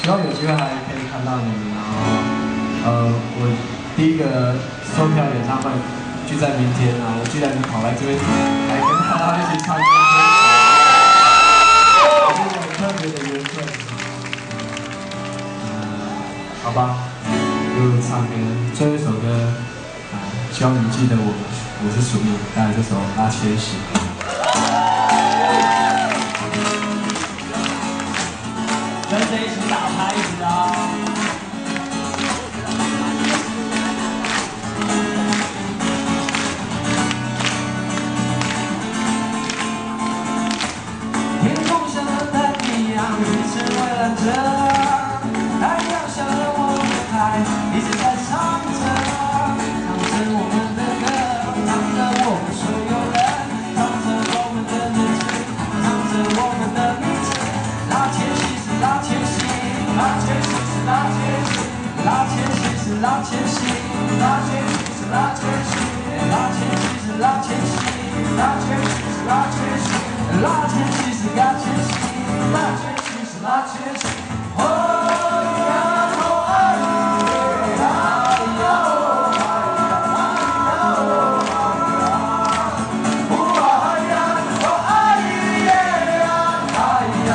希望有机会还可以看到你们。然后，我第一个售票演唱会就在明天啊，我居然能跑来这边来跟大家一起唱歌，这是很特别的缘分。好吧，就唱歌，最后一首歌，希望你记得我是属于带来这首《拉千玺》。 跟着一起打拍子啊！天空像轮胎一样一直围绕着，太阳像了我们海，一直在唱着我们的歌，唱着我们所有人，唱着我们的日子，唱着我们的名字，拉千玺是拉千玺。 拉千玺是拉千玺，拉千玺是拉千玺，拉千玺是拉千玺，拉千玺是拉千玺，拉千玺是拉千玺，拉千玺是拉千玺，拉千玺是拉千玺。哦呀哦哎呀哎呀哦哎呀哦哦哎呀哦哎呀哎呀。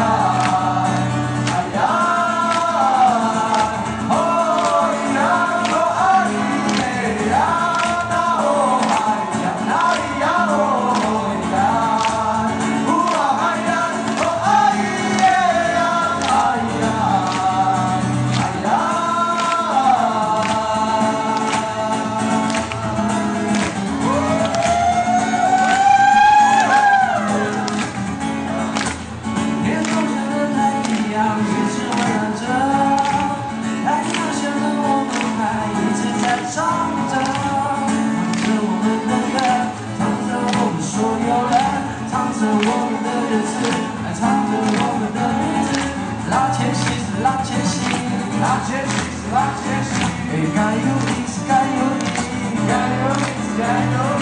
拉千玺是拉千玺，拉千玺是拉千玺，该有你是该有你，该有你是该有你。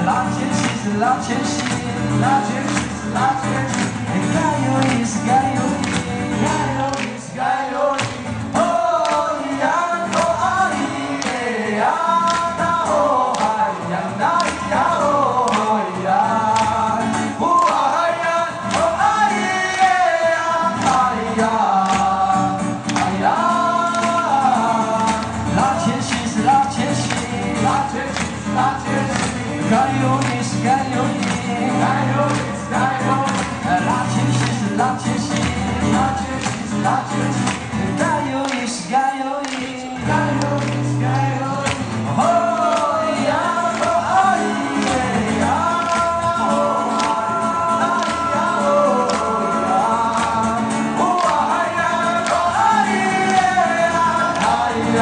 拉千玺是拉千玺，拉千玺是拉千玺，该有你是该有你，该有你是该有你。哦呀哦啊咿呀那哦哎呀那咿呀哦哎呀，哦哎呀哦哎呀哎呀。 该有你是该有你，该有你是该有你。拉千玺是拉千玺，拉千玺是拉千玺。该有你是该有你，该有你是该有你。哦呀哦哎呀哦哎呀哦呀，哦哎呀哦哎呀哎呀。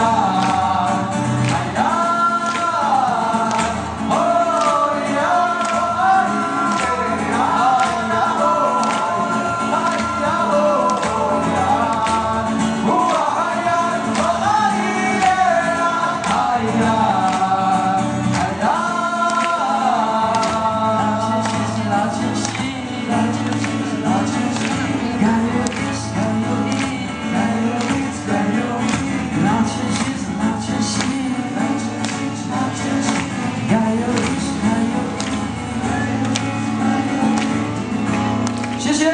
谢谢，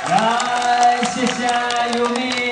来，谢谢优米。